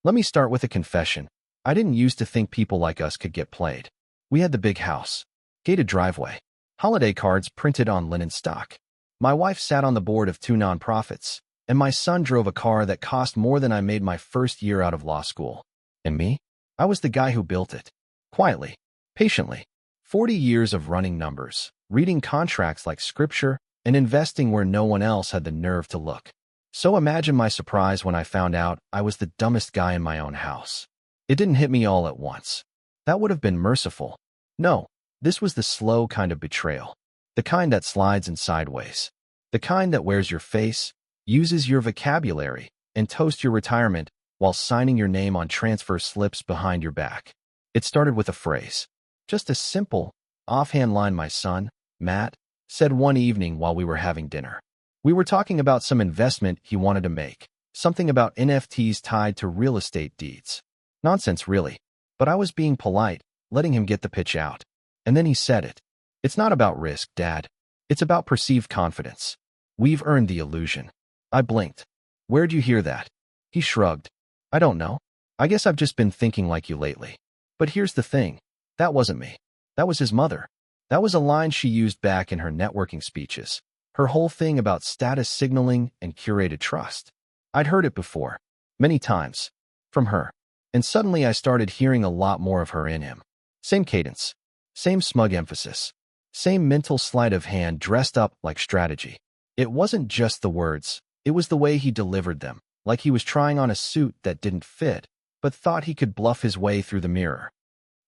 Let me start with a confession. I didn't used to think people like us could get played. We had the big house, gated driveway, holiday cards printed on linen stock. My wife sat on the board of 2 nonprofits, and my son drove a car that cost more than I made my first year out of law school. And me? I was the guy who built it. Quietly, patiently. 40 years of running numbers, reading contracts like scripture, and investing where no one else had the nerve to look. So imagine my surprise when I found out I was the dumbest guy in my own house. It didn't hit me all at once. That would have been merciful. No, this was the slow kind of betrayal. The kind that slides in sideways. The kind that wears your face, uses your vocabulary, and toasts your retirement while signing your name on transfer slips behind your back. It started with a phrase. Just a simple, offhand line my son, Matt, said one evening while we were having dinner. We were talking about some investment he wanted to make, something about NFTs tied to real estate deeds. Nonsense, really. But I was being polite, letting him get the pitch out. And then he said it. It's not about risk, Dad. It's about perceived confidence. We've earned the illusion. I blinked. Where'd you hear that? He shrugged. I don't know. I guess I've just been thinking like you lately. But here's the thing. That wasn't me. That was his mother. That was a line she used back in her networking speeches. Her whole thing about status signaling and curated trust. I'd heard it before. Many times. From her. And suddenly I started hearing a lot more of her in him. Same cadence. Same smug emphasis. Same mental sleight of hand dressed up like strategy. It wasn't just the words. It was the way he delivered them. Like he was trying on a suit that didn't fit, but thought he could bluff his way through the mirror.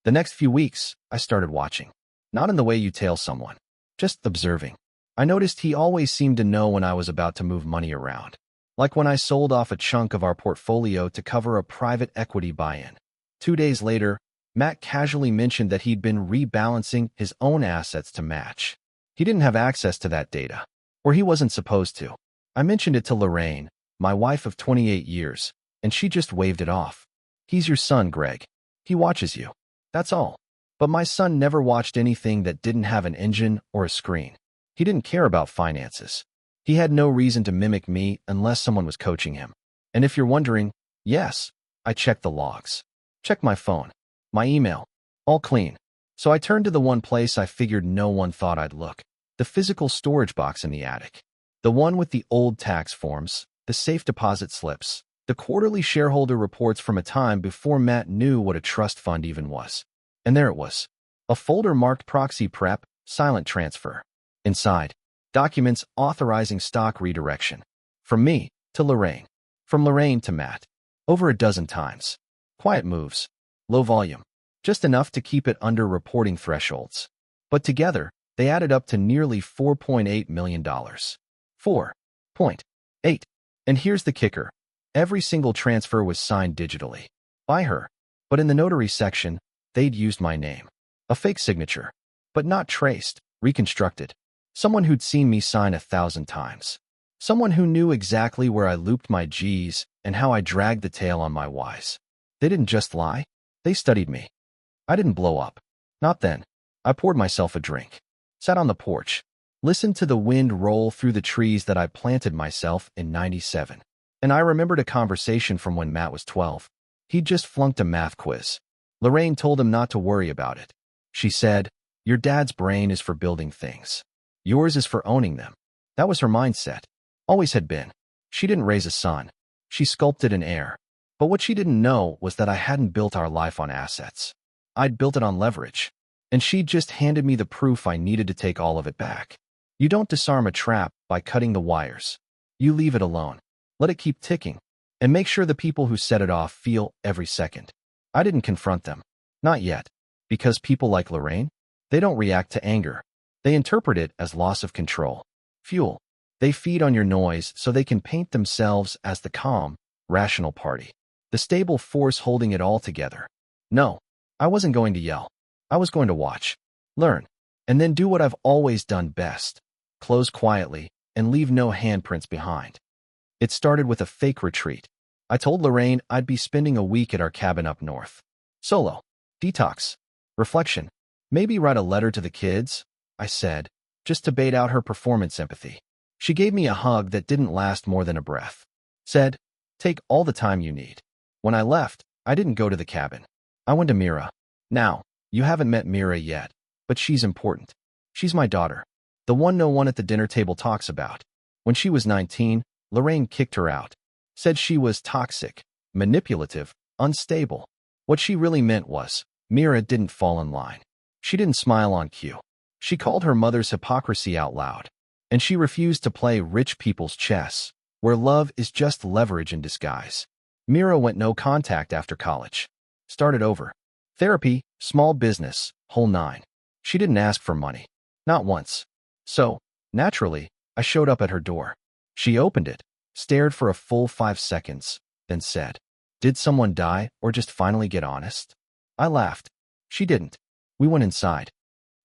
The next few weeks, I started watching. Not in the way you tail someone. Just observing. I noticed he always seemed to know when I was about to move money around. Like when I sold off a chunk of our portfolio to cover a private equity buy-in. 2 days later, Matt casually mentioned that he'd been rebalancing his own assets to match. He didn't have access to that data, or he wasn't supposed to. I mentioned it to Lorraine, my wife of 28 years, and she just waved it off. He's your son, Greg. He watches you. That's all. But my son never watched anything that didn't have an engine or a screen. He didn't care about finances. He had no reason to mimic me unless someone was coaching him. And if you're wondering, yes, I checked the logs. Checked my phone. My email. All clean. So I turned to the one place I figured no one thought I'd look. The physical storage box in the attic. The one with the old tax forms, the safe deposit slips, the quarterly shareholder reports from a time before Matt knew what a trust fund even was. And there it was. A folder marked proxy prep, silent transfer. Inside, documents authorizing stock redirection. From me to Lorraine. From Lorraine to Matt. Over a dozen times. Quiet moves. Low volume. Just enough to keep it under reporting thresholds. But together, they added up to nearly $4.8 million. 4.8. And here's the kicker. Every single transfer was signed digitally. By her. But in the notary section, they'd used my name. A fake signature. But not traced, reconstructed. Someone who'd seen me sign 1,000 times. Someone who knew exactly where I looped my G's and how I dragged the tail on my Y's. They didn't just lie. They studied me. I didn't blow up. Not then. I poured myself a drink. Sat on the porch. Listened to the wind roll through the trees that I planted myself in '97. And I remembered a conversation from when Matt was 12. He'd just flunked a math quiz. Lorraine told him not to worry about it. She said, "Your dad's brain is for building things. Yours is for owning them." That was her mindset. Always had been. She didn't raise a son. She sculpted an heir. But what she didn't know was that I hadn't built our life on assets. I'd built it on leverage. And she'd just handed me the proof I needed to take all of it back. You don't disarm a trap by cutting the wires. You leave it alone. Let it keep ticking. And make sure the people who set it off feel every second. I didn't confront them. Not yet. Because people like Lorraine, they don't react to anger. They interpret it as loss of control. Fuel. They feed on your noise so they can paint themselves as the calm, rational party. The stable force holding it all together. No, I wasn't going to yell. I was going to watch, learn, and then do what I've always done best. Close quietly and leave no handprints behind. It started with a fake retreat. I told Lorraine I'd be spending a week at our cabin up north. Solo. Detox. Reflection. Maybe write a letter to the kids, I said, just to bait out her performance empathy. She gave me a hug that didn't last more than a breath. Said, "Take all the time you need." When I left, I didn't go to the cabin. I went to Mira. Now, you haven't met Mira yet, but she's important. She's my daughter. The one no one at the dinner table talks about. When she was 19, Lorraine kicked her out. Said she was toxic, manipulative, unstable. What she really meant was, Mira didn't fall in line. She didn't smile on cue. She called her mother's hypocrisy out loud. And she refused to play rich people's chess, where love is just leverage in disguise. Mira went no contact after college. Started over. Therapy, small business, whole nine. She didn't ask for money. Not once. So, naturally, I showed up at her door. She opened it, stared for a full 5 seconds, then said, "Did someone die or just finally get honest?" I laughed. She didn't. We went inside.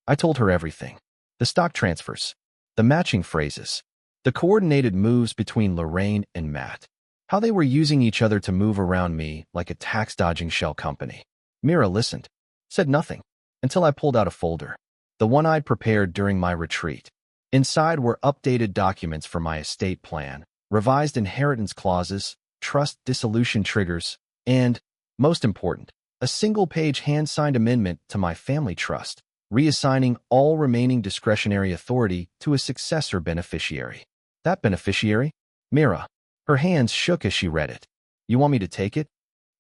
I told her everything. The stock transfers. The matching phrases. The coordinated moves between Lorraine and Matt. How they were using each other to move around me like a tax-dodging shell company. Mira listened. Said nothing. Until I pulled out a folder. The one I'd prepared during my retreat. Inside were updated documents for my estate plan, revised inheritance clauses, trust dissolution triggers, and, most important, a single-page hand-signed amendment to my family trust, reassigning all remaining discretionary authority to a successor beneficiary. That beneficiary? Mira. Her hands shook as she read it. "You want me to take it?"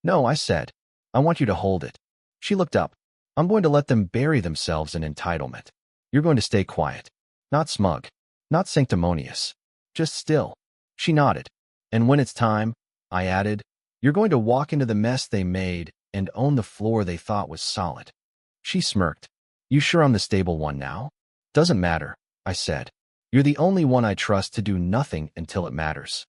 "No," I said. "I want you to hold it." She looked up. "I'm going to let them bury themselves in entitlement. You're going to stay quiet. Not smug. Not sanctimonious. Just still." She nodded. "And when it's time," I added, "you're going to walk into the mess they made and own the floor they thought was solid." She smirked. "You sure I'm the stable one now?" "Doesn't matter," I said. "You're the only one I trust to do nothing until it matters."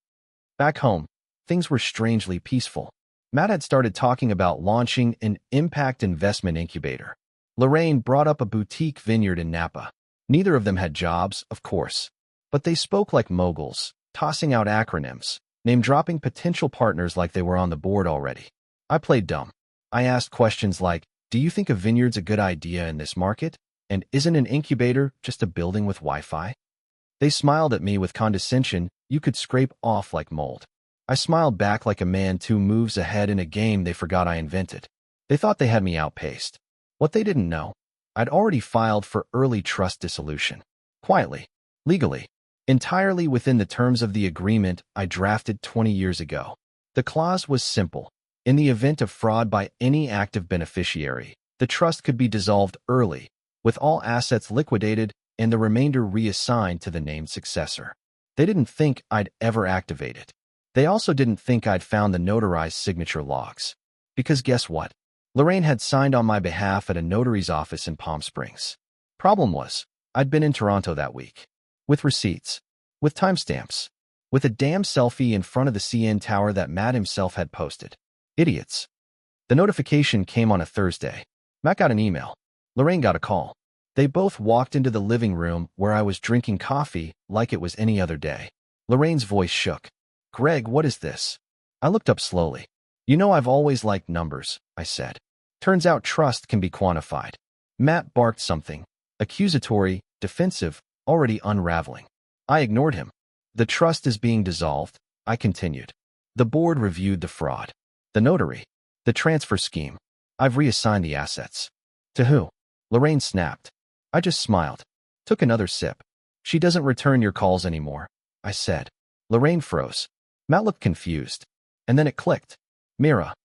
Back home, things were strangely peaceful. Matt had started talking about launching an impact investment incubator. Lorraine brought up a boutique vineyard in Napa. Neither of them had jobs, of course, but they spoke like moguls, tossing out acronyms, name-dropping potential partners like they were on the board already. I played dumb. I asked questions like, "Do you think a vineyard's a good idea in this market? And isn't an incubator just a building with Wi-Fi?" They smiled at me with condescension you could scrape off like mold. I smiled back like a man 2 moves ahead in a game they forgot I invented. They thought they had me outpaced. What they didn't know, I'd already filed for early trust dissolution. Quietly. Legally. Entirely within the terms of the agreement I drafted 20 years ago. The clause was simple. In the event of fraud by any active beneficiary, the trust could be dissolved early, with all assets liquidated and the remainder reassigned to the named successor. They didn't think I'd ever activate it. They also didn't think I'd found the notarized signature logs. Because guess what? Lorraine had signed on my behalf at a notary's office in Palm Springs. Problem was, I'd been in Toronto that week. With receipts. With timestamps. With a damn selfie in front of the CN Tower that Matt himself had posted. Idiots. The notification came on a Thursday. Matt got an email. Lorraine got a call. They both walked into the living room where I was drinking coffee like it was any other day. Lorraine's voice shook. "Greg, what is this?" I looked up slowly. "You know I've always liked numbers," I said. "Turns out trust can be quantified." Matt barked something. Accusatory, defensive, already unraveling. I ignored him. "The trust is being dissolved," I continued. "The board reviewed the fraud. The notary. The transfer scheme. I've reassigned the assets." "To who?" Lorraine snapped. I just smiled. Took another sip. "She doesn't return your calls anymore," I said. Lorraine froze. Matt looked confused. And then it clicked. Mira.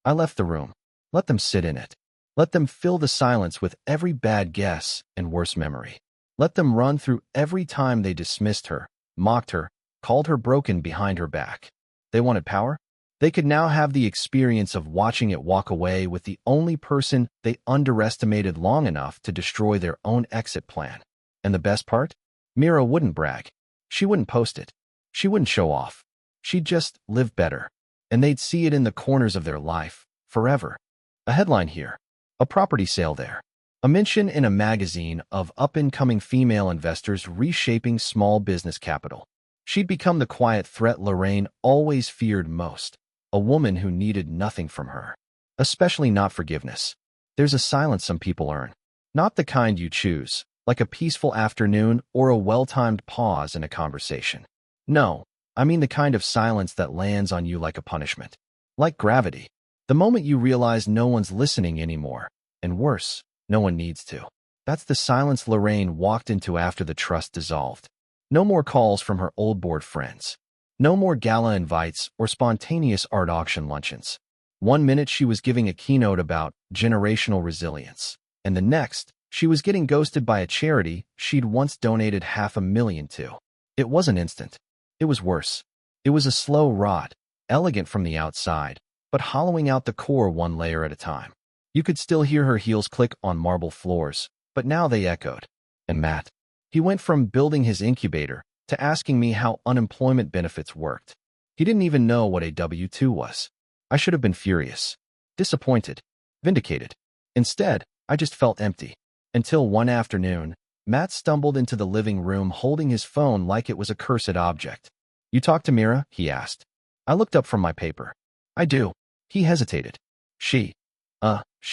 I left the room. Let them sit in it. Let them fill the silence with every bad guess and worse memory. Let them run through every time they dismissed her, mocked her, called her broken behind her back. They wanted power? They could now have the experience of watching it walk away with the only person they underestimated long enough to destroy their own exit plan. And the best part? Mira wouldn't brag. She wouldn't post it. She wouldn't show off. She'd just live better. And they'd see it in the corners of their life, forever. A headline here. A property sale there. A mention in a magazine of up-and-coming female investors reshaping small business capital. She'd become the quiet threat Lorraine always feared most. A woman who needed nothing from her. Especially not forgiveness. There's a silence some people earn. Not the kind you choose, like a peaceful afternoon or a well-timed pause in a conversation. No, I mean the kind of silence that lands on you like a punishment. Like gravity. The moment you realize no one's listening anymore, and worse, no one needs to. That's the silence Lorraine walked into after the trust dissolved. No more calls from her old board friends. No more gala invites or spontaneous art auction luncheons. One minute she was giving a keynote about generational resilience, and the next, she was getting ghosted by a charity she'd once donated $500,000 to. It wasn't instant. It was worse. It was a slow rot, elegant from the outside, but hollowing out the core one layer at a time. You could still hear her heels click on marble floors, but now they echoed. And Matt, he went from building his incubator to asking me how unemployment benefits worked. He didn't even know what a W-2 was. I should have been furious, disappointed, vindicated. Instead, I just felt empty. Until one afternoon, Matt stumbled into the living room holding his phone like it was a cursed object. "You talked to Mira?" he asked. I looked up from my paper. "I do." He hesitated. She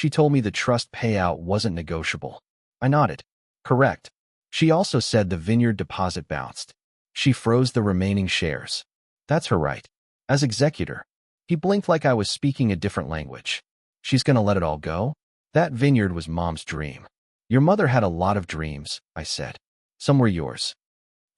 told me the trust payout wasn't negotiable." I nodded. "Correct. She also said the vineyard deposit bounced. She froze the remaining shares. That's her right. As executor." He blinked like I was speaking a different language. "She's gonna let it all go?" "That vineyard was Mom's dream." "Your mother had a lot of dreams," I said. "Some were yours."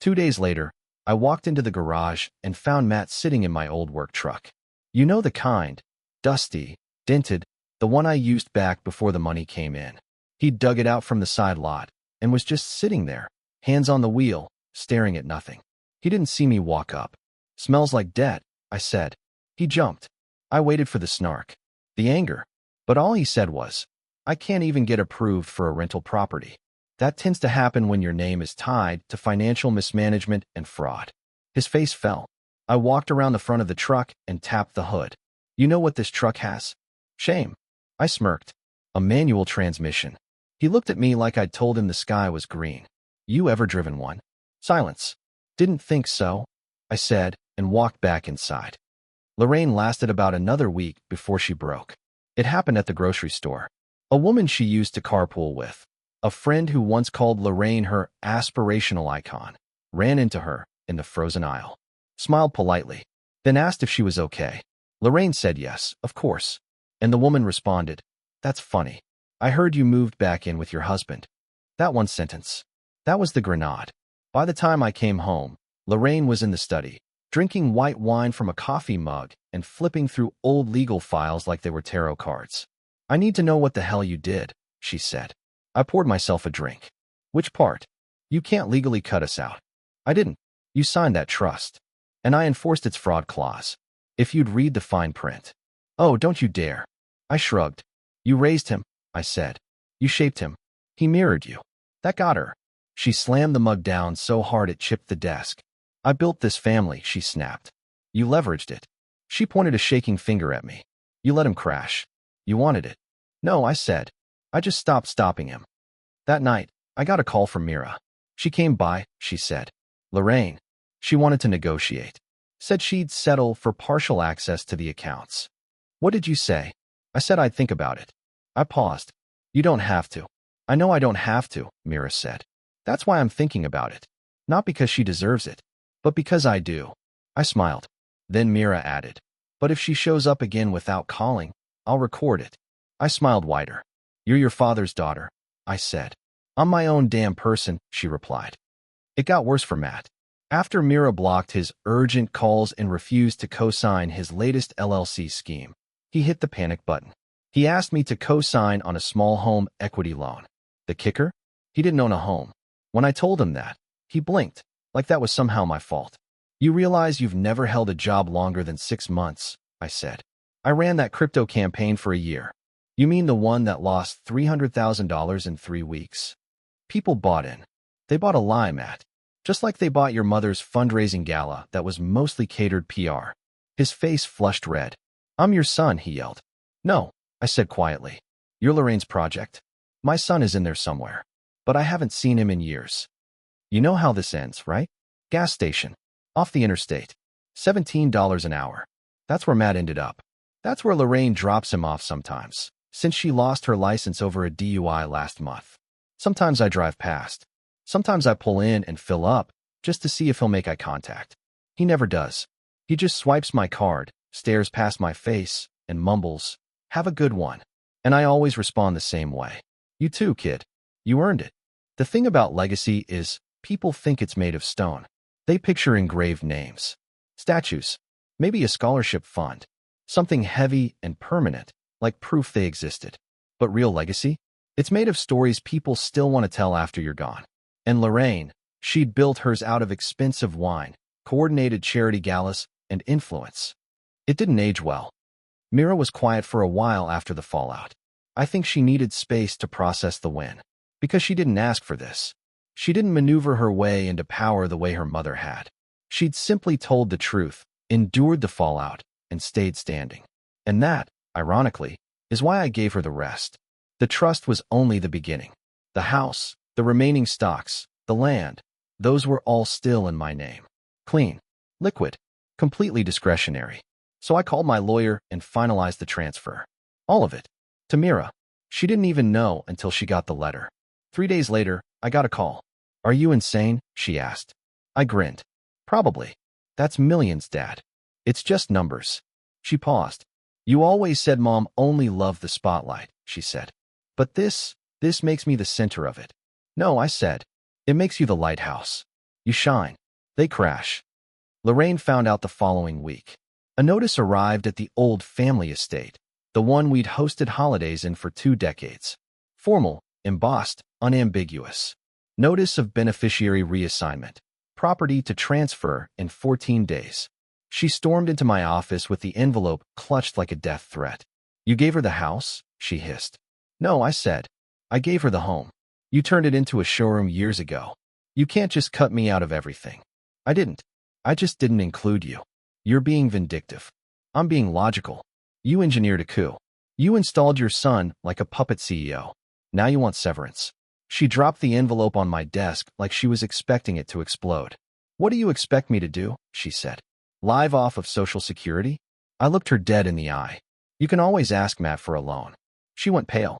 2 days later, I walked into the garage and found Matt sitting in my old work truck. You know the kind. Dusty, dented, the one I used back before the money came in. He'd dug it out from the side lot and was just sitting there, hands on the wheel, staring at nothing. He didn't see me walk up. "Smells like debt," I said. He jumped. I waited for the snark, the anger, but all he said was, "I can't even get approved for a rental property." That tends to happen when your name is tied to financial mismanagement and fraud. His face fell. I walked around the front of the truck and tapped the hood. "You know what this truck has?" "Shame." I smirked. "A manual transmission." He looked at me like I'd told him the sky was green. "You ever driven one?" Silence. "Didn't think so," I said, and walked back inside. Lorraine lasted about another week before she broke. It happened at the grocery store. A woman she used to carpool with, a friend who once called Lorraine her aspirational icon, ran into her in the frozen aisle, smiled politely, then asked if she was okay. Lorraine said yes, of course. And the woman responded, "That's funny. I heard you moved back in with your husband." That one sentence. That was the grenade. By the time I came home, Lorraine was in the study, drinking white wine from a coffee mug and flipping through old legal files like they were tarot cards. "I need to know what the hell you did," she said. I poured myself a drink. "Which part?" "You can't legally cut us out." "I didn't. You signed that trust. And I enforced its fraud clause. If you'd read the fine print." "Oh, don't you dare." I shrugged. "You raised him," I said. "You shaped him. He mirrored you. That got her." She slammed the mug down so hard it chipped the desk. "I built this family," she snapped. "You leveraged it." She pointed a shaking finger at me. "You let him crash. You wanted it." "No," I said. "I just stopped stopping him." That night, I got a call from Mira. She came by, she said. "Lorraine." She wanted to negotiate. Said she'd settle for partial access to the accounts. "What did you say?" I said I'd think about it. I paused. "You don't have to." "I know I don't have to," Mira said. "That's why I'm thinking about it. Not because she deserves it, but because I do." I smiled. Then Mira added, "But if she shows up again without calling, I'll record it." I smiled wider. "You're your father's daughter," I said. "I'm my own damn person," she replied. It got worse for Matt. After Mira blocked his urgent calls and refused to co-sign his latest LLC scheme, he hit the panic button. He asked me to co-sign on a small home equity loan. The kicker? He didn't own a home. When I told him that, he blinked, like that was somehow my fault. "You realize you've never held a job longer than 6 months," I said. "I ran that crypto campaign for a year." "You mean the one that lost $300,000 in 3 weeks?" People bought in. They bought a lie, Matt. Just like they bought your mother's fundraising gala that was mostly catered PR. His face flushed red. "I'm your son," he yelled. "No," I said quietly. "You're Lorraine's project. My son is in there somewhere, but I haven't seen him in years." You know how this ends, right? Gas station. Off the interstate. $17 an hour. That's where Matt ended up. That's where Lorraine drops him off sometimes, since she lost her license over a DUI last month. Sometimes I drive past. Sometimes I pull in and fill up, just to see if he'll make eye contact. He never does. He just swipes my card, stares past my face, and mumbles, "Have a good one." And I always respond the same way. "You too, kid. You earned it." The thing about legacy is, people think it's made of stone. They picture engraved names, statues, maybe a scholarship fund, something heavy and permanent, like proof they existed. But real legacy? It's made of stories people still want to tell after you're gone. And Lorraine, she'd built hers out of expensive wine, coordinated charity galas, and influence. It didn't age well. Mira was quiet for a while after the fallout. I think she needed space to process the win. Because she didn't ask for this. She didn't maneuver her way into power the way her mother had. She'd simply told the truth, endured the fallout, and stayed standing. And that, ironically, is why I gave her the rest. The trust was only the beginning. The house, the remaining stocks, the land, those were all still in my name. Clean, liquid, completely discretionary. So I called my lawyer and finalized the transfer. All of it. To Mira. She didn't even know until she got the letter. 3 days later, I got a call. "Are you insane?" she asked. I grinned. "Probably. That's millions, Dad. It's just numbers." She paused. "You always said Mom only loved the spotlight," she said. "But this makes me the center of it." "No," I said. "It makes you the lighthouse. You shine. They crash." Lorraine found out the following week. A notice arrived at the old family estate, the one we'd hosted holidays in for 2 decades. Formal, embossed, unambiguous. Notice of beneficiary reassignment. Property to transfer in 14 days. She stormed into my office with the envelope clutched like a death threat. "You gave her the house?" she hissed. "No," I said. "I gave her the home. You turned it into a showroom years ago. You can't just cut me out of everything." "I didn't. I just didn't include you. You're being vindictive. I'm being logical. You engineered a coup. You installed your son like a puppet CEO. Now you want severance." She dropped the envelope on my desk like she was expecting it to explode. "What do you expect me to do?" she said. "Live off of Social Security?" I looked her dead in the eye. "You can always ask Matt for a loan." She went pale.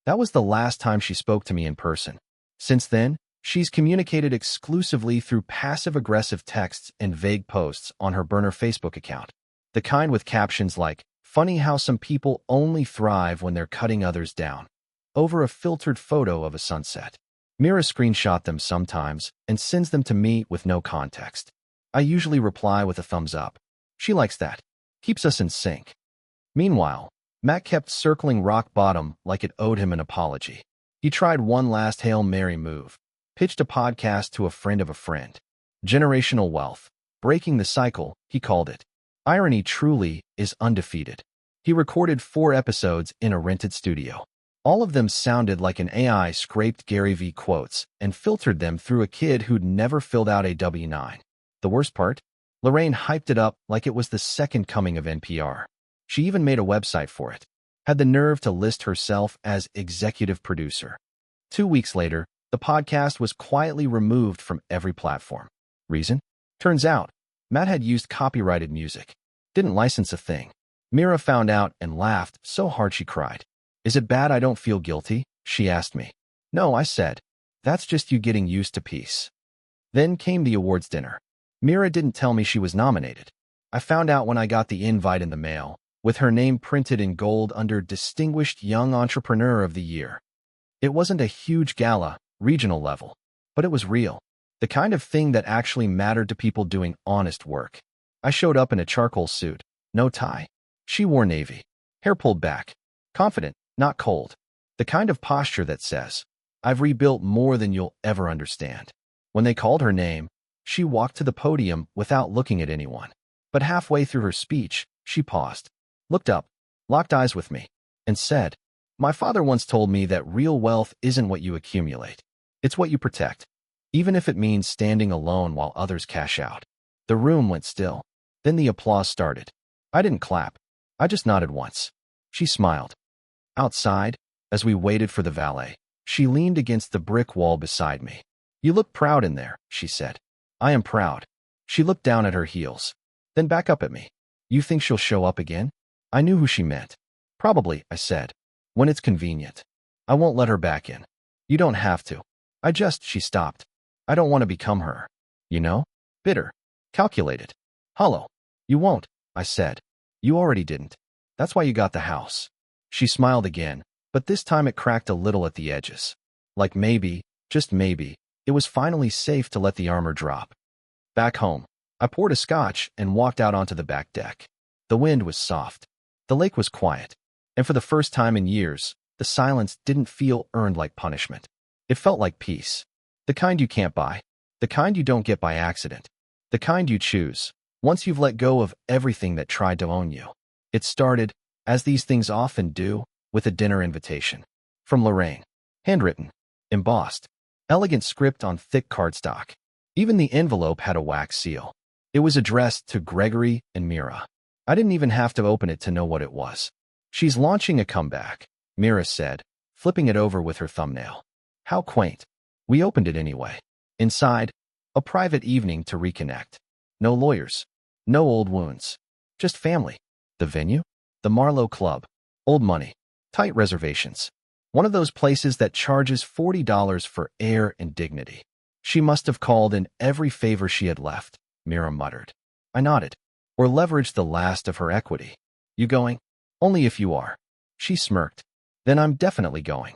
That was the last time she spoke to me in person. Since then, she's communicated exclusively through passive-aggressive texts and vague posts on her burner Facebook account. The kind with captions like, "Funny how some people only thrive when they're cutting others down," over a filtered photo of a sunset. Mira screenshot them sometimes and sends them to me with no context. I usually reply with a thumbs up. She likes that. Keeps us in sync. Meanwhile, Matt kept circling rock bottom like it owed him an apology. He tried one last Hail Mary move. Pitched a podcast to a friend of a friend. Generational wealth. Breaking the cycle, he called it. Irony truly is undefeated. He recorded 4 episodes in a rented studio. All of them sounded like an AI scraped Gary V quotes and filtered them through a kid who'd never filled out a W-9. The worst part? Lorraine hyped it up like it was the second coming of NPR. She even made a website for it. Had the nerve to list herself as executive producer. 2 weeks later, the podcast was quietly removed from every platform. Reason? Turns out, Matt had used copyrighted music. Didn't license a thing. Mira found out and laughed so hard she cried. "Is it bad I don't feel guilty?" she asked me. "No," I said. "That's just you getting used to peace." Then came the awards dinner. Mira didn't tell me she was nominated. I found out when I got the invite in the mail, with her name printed in gold under Distinguished Young Entrepreneur of the Year. It wasn't a huge gala, regional level, but it was real. The kind of thing that actually mattered to people doing honest work. I showed up in a charcoal suit, no tie. She wore navy, hair pulled back, confident, not cold. The kind of posture that says, "I've rebuilt more than you'll ever understand." When they called her name, she walked to the podium without looking at anyone. But halfway through her speech, she paused, looked up, locked eyes with me, and said, "My father once told me that real wealth isn't what you accumulate. It's what you protect, even if it means standing alone while others cash out." The room went still. Then the applause started. I didn't clap. I just nodded once. She smiled. Outside, as we waited for the valet, she leaned against the brick wall beside me. "You look proud in there," she said. "I am proud." She looked down at her heels, then back up at me. "You think she'll show up again?" I knew who she meant. "Probably," I said. "When it's convenient. I won't let her back in." "You don't have to." She stopped. "I don't want to become her. You know? Bitter. Calculated. Hollow." "You won't," I said. You already didn't. That's why you got the house. She smiled again, but this time it cracked a little at the edges. Like maybe, just maybe, it was finally safe to let the armor drop. Back home, I poured a scotch and walked out onto the back deck. The wind was soft. The lake was quiet. And for the first time in years, the silence didn't feel earned like punishment. It felt like peace. The kind you can't buy. The kind you don't get by accident. The kind you choose, once you've let go of everything that tried to own you. It started, as these things often do, with a dinner invitation. From Lorraine. Handwritten. Embossed. Elegant script on thick cardstock. Even the envelope had a wax seal. It was addressed to Gregory and Mira. I didn't even have to open it to know what it was. She's launching a comeback, Mira said, flipping it over with her thumbnail. How quaint. We opened it anyway. Inside, a private evening to reconnect. No lawyers. No old wounds. Just family. The venue? The Marlowe Club. Old money. Tight reservations. One of those places that charges $40 for air and dignity. She must have called in every favor she had left, Mira muttered. I nodded. Or leveraged the last of her equity. You going? Only if you are. She smirked. Then I'm definitely going.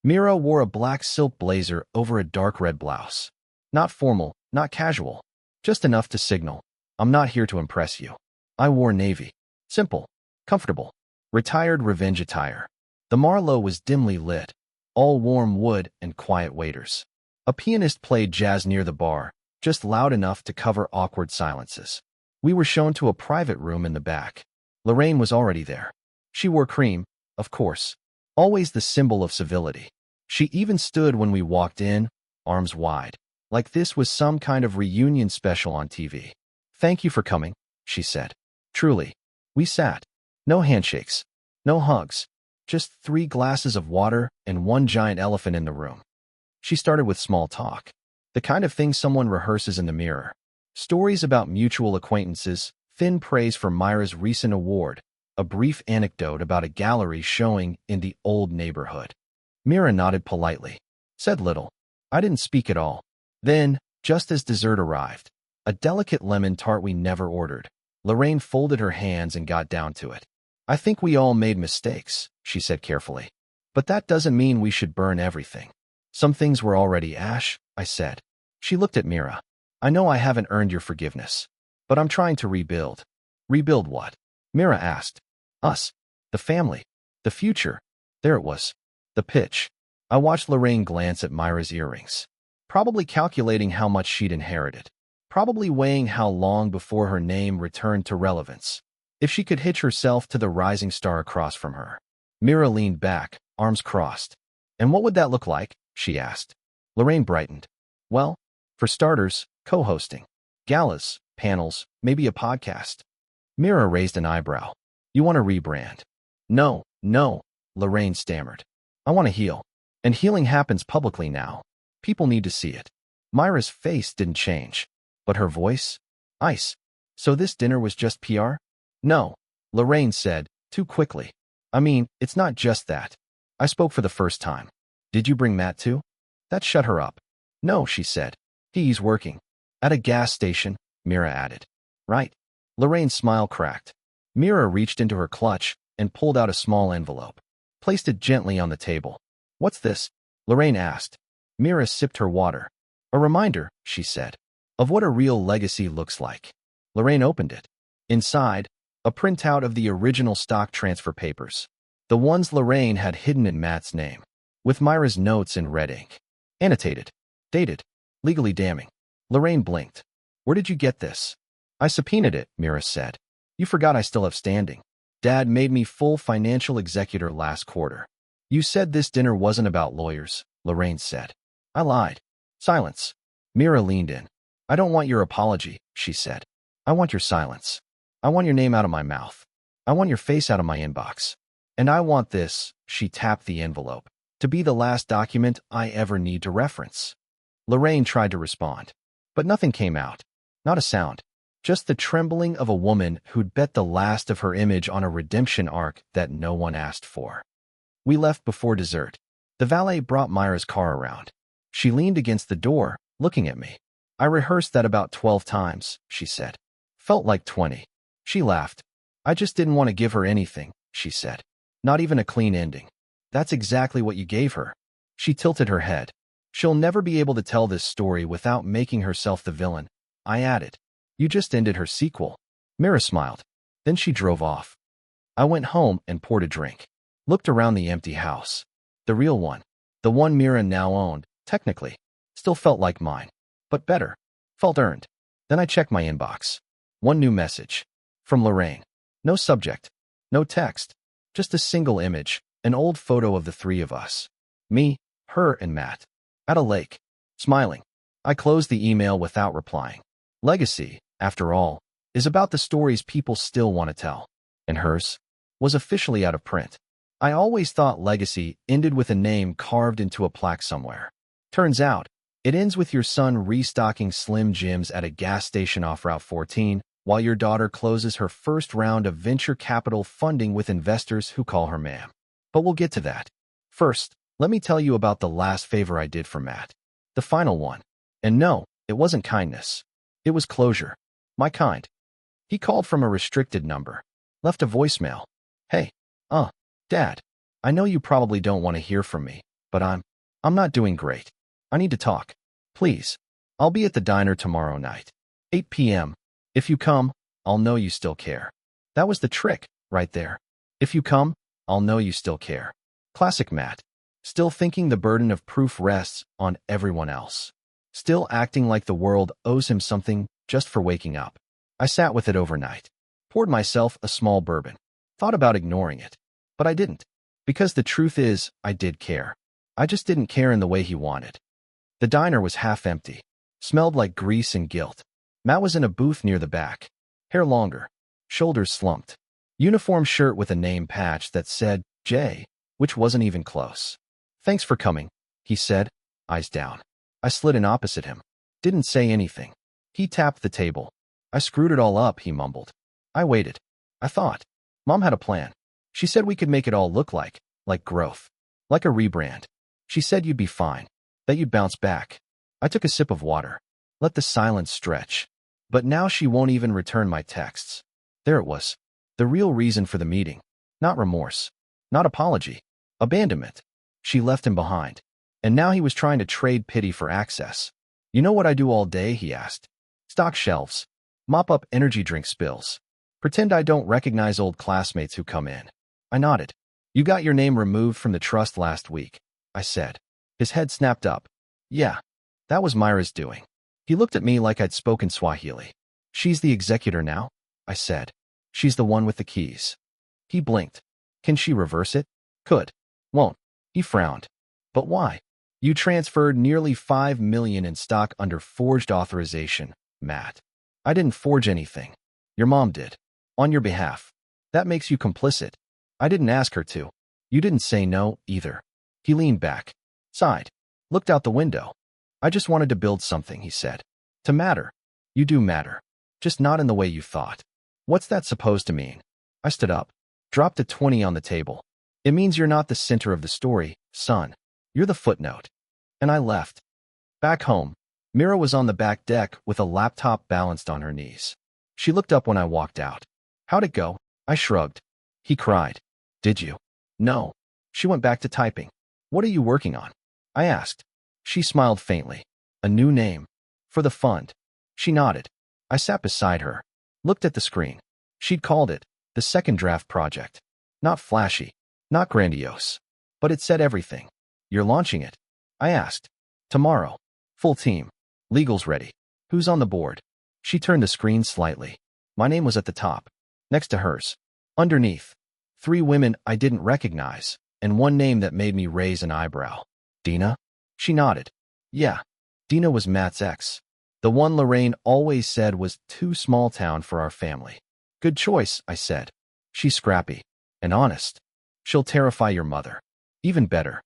Mira wore a black silk blazer over a dark red blouse. Not formal, not casual. Just enough to signal, I'm not here to impress you. I wore navy. Simple. Comfortable. Retired revenge attire. The Marlowe was dimly lit. All warm wood and quiet waiters. A pianist played jazz near the bar, just loud enough to cover awkward silences. We were shown to a private room in the back. Lorraine was already there. She wore cream, of course. Always the symbol of civility. She even stood when we walked in, arms wide. Like this was some kind of reunion special on TV. Thank you for coming, she said. Truly. We sat. No handshakes. No hugs. Just 3 glasses of water and one giant elephant in the room. She started with small talk. The kind of thing someone rehearses in the mirror. Stories about mutual acquaintances, thin praise for Myra's recent award, a brief anecdote about a gallery showing in the old neighborhood. Mira nodded politely. Said little. I didn't speak at all. Then, just as dessert arrived, a delicate lemon tart we never ordered, Lorraine folded her hands and got down to it. I think we all made mistakes, she said carefully. But that doesn't mean we should burn everything. Some things were already ash, I said. She looked at Mira. I know I haven't earned your forgiveness, but I'm trying to rebuild. Rebuild what? Mira asked. Us. The family. The future. There it was. The pitch. I watched Lorraine glance at Myra's earrings. Probably calculating how much she'd inherited. Probably weighing how long before her name returned to relevance. If she could hitch herself to the rising star across from her. Mira leaned back, arms crossed. And what would that look like? She asked. Lorraine brightened. Well, for starters, co-hosting. Galas, panels, maybe a podcast. Mira raised an eyebrow. You want to rebrand? No, Lorraine stammered. I want to heal. And healing happens publicly now. People need to see it. Myra's face didn't change. But her voice? Ice. So this dinner was just PR? No, Lorraine said, too quickly. I mean, it's not just that. I spoke for the first time. Did you bring Matt too? That shut her up. No, she said. He's working. At a gas station, Mira added. Right. Lorraine's smile cracked. Mira reached into her clutch and pulled out a small envelope. Placed it gently on the table. What's this? Lorraine asked. Mira sipped her water. A reminder, she said, of what a real legacy looks like. Lorraine opened it. Inside, a printout of the original stock transfer papers. The ones Lorraine had hidden in Matt's name. With Myra's notes in red ink. Annotated. Dated. Legally damning. Lorraine blinked. Where did you get this? I subpoenaed it, Mira said. You forgot I still have standing. Dad made me full financial executor last quarter. You said this dinner wasn't about lawyers, Lorraine said. I lied. Silence. Mira leaned in. I don't want your apology, she said. I want your silence. I want your name out of my mouth. I want your face out of my inbox. And I want this, she tapped the envelope, to be the last document I ever need to reference. Lorraine tried to respond, but nothing came out. Not a sound. Just the trembling of a woman who'd bet the last of her image on a redemption arc that no one asked for. We left before dessert. The valet brought Myra's car around. She leaned against the door, looking at me. I rehearsed that about 12 times, she said. Felt like 20. She laughed. I just didn't want to give her anything, she said. Not even a clean ending. That's exactly what you gave her. She tilted her head. She'll never be able to tell this story without making herself the villain, I added. You just ended her sequel. Mira smiled. Then she drove off. I went home and poured a drink. Looked around the empty house. The real one. The one Mira now owned, technically. Still felt like mine. But better. Felt earned. Then I checked my inbox. One new message. From Lorraine. No subject. No text. Just a single image. An old photo of the three of us. Me, her, and Matt. At a lake. Smiling. I closed the email without replying. Legacy, after all, is about the stories people still want to tell. And hers was officially out of print. I always thought legacy ended with a name carved into a plaque somewhere. Turns out, it ends with your son restocking Slim Jims at a gas station off Route 14, while your daughter closes her first round of venture capital funding with investors who call her ma'am. But we'll get to that. First, let me tell you about the last favor I did for Matt. The final one. And no, it wasn't kindness. It was closure. My kind. He called from a restricted number. Left a voicemail. Hey, Dad. I know you probably don't want to hear from me, but I'm not doing great. I need to talk. Please. I'll be at the diner tomorrow night. 8 p.m. If you come, I'll know you still care. That was the trick, right there. If you come, I'll know you still care. Classic Matt. Still thinking the burden of proof rests on everyone else. Still acting like the world owes him something just for waking up. I sat with it overnight. Poured myself a small bourbon. Thought about ignoring it. But I didn't. Because the truth is, I did care. I just didn't care in the way he wanted. The diner was half empty. Smelled like grease and guilt. Matt was in a booth near the back. Hair longer. Shoulders slumped. Uniform shirt with a name patch that said J, which wasn't even close. Thanks for coming, he said, eyes down. I slid in opposite him. Didn't say anything. He tapped the table. I screwed it all up, he mumbled. I waited. I thought. Mom had a plan. She said we could make it all look like growth. Like a rebrand. She said you'd be fine. That you'd bounce back. I took a sip of water. Let the silence stretch. But now she won't even return my texts. There it was. The real reason for the meeting. Not remorse. Not apology. Abandonment. She left him behind. And now he was trying to trade pity for access. You know what I do all day, he asked. Stock shelves. Mop up energy drink spills. Pretend I don't recognize old classmates who come in. I nodded. You got your name removed from the trust last week, I said. His head snapped up. Yeah, that was Myra's doing. He looked at me like I'd spoken Swahili. She's the executor now, I said. She's the one with the keys. He blinked. Can she reverse it? Could. Won't. He frowned. But why? You transferred nearly $5 million in stock under forged authorization, Matt. I didn't forge anything. Your mom did. On your behalf. That makes you complicit. I didn't ask her to. You didn't say no, either. He leaned back. Sighed. Looked out the window. I just wanted to build something, he said. To matter. You do matter. Just not in the way you thought. What's that supposed to mean? I stood up. Dropped a 20 on the table. It means you're not the center of the story, son. You're the footnote. And I left. Back home, Mira was on the back deck with a laptop balanced on her knees. She looked up when I walked out. How'd it go? I shrugged. He cried. Did you? No. She went back to typing. What are you working on? I asked. She smiled faintly. A new name. For the fund. She nodded. I sat beside her. Looked at the screen. She'd called it the Second Draft Project. Not flashy. Not grandiose. But it said everything. You're launching it? I asked. Tomorrow. Full team. Legal's ready. Who's on the board? She turned the screen slightly. My name was at the top. Next to hers. Underneath. 3 women I didn't recognize, and one name that made me raise an eyebrow. Dina? She nodded. Yeah. Dina was Matt's ex. The one Lorraine always said was too small town for our family. Good choice, I said. She's scrappy. And honest. She'll terrify your mother. Even better.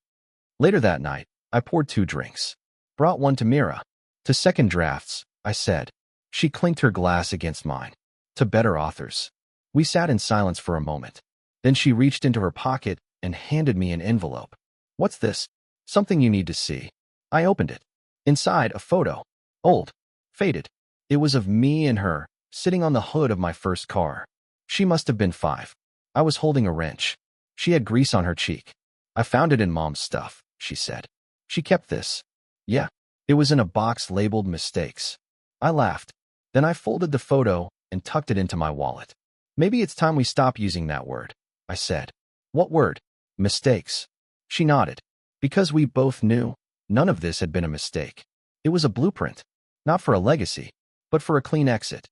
Later that night, I poured 2 drinks. Brought one to Mira. To Second Drafts, I said. She clinked her glass against mine. To better authors. We sat in silence for a moment. Then she reached into her pocket and handed me an envelope. What's this? Something you need to see. I opened it. Inside, a photo. Old. Faded. It was of me and her, sitting on the hood of my first car. She must have been 5. I was holding a wrench. She had grease on her cheek. I found it in Mom's stuff, she said. She kept this. Yeah. It was in a box labeled mistakes. I laughed. Then I folded the photo and tucked it into my wallet. Maybe it's time we stop using that word, I said. What word? Mistakes. She nodded. Because we both knew none of this had been a mistake. It was a blueprint, not for a legacy, but for a clean exit.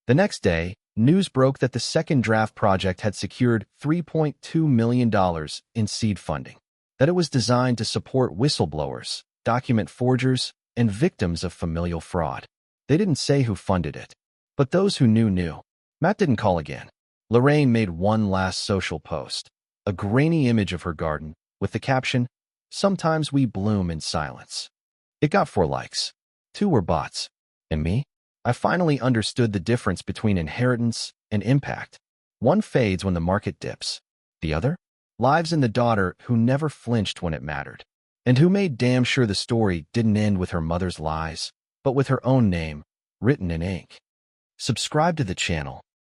The next day, news broke that the second draft project had secured $3.2 million in seed funding, that it was designed to support whistleblowers, document forgers, and victims of familial fraud. They didn't say who funded it, but those who knew. Matt didn't call again. Lorraine made one last social post, a grainy image of her garden, with the caption, "Sometimes we bloom in silence." It got 4 likes. 2 were bots. And me? I finally understood the difference between inheritance and impact. One fades when the market dips. The other lives in the daughter who never flinched when it mattered, and who made damn sure the story didn't end with her mother's lies, but with her own name written in ink. Subscribe to the channel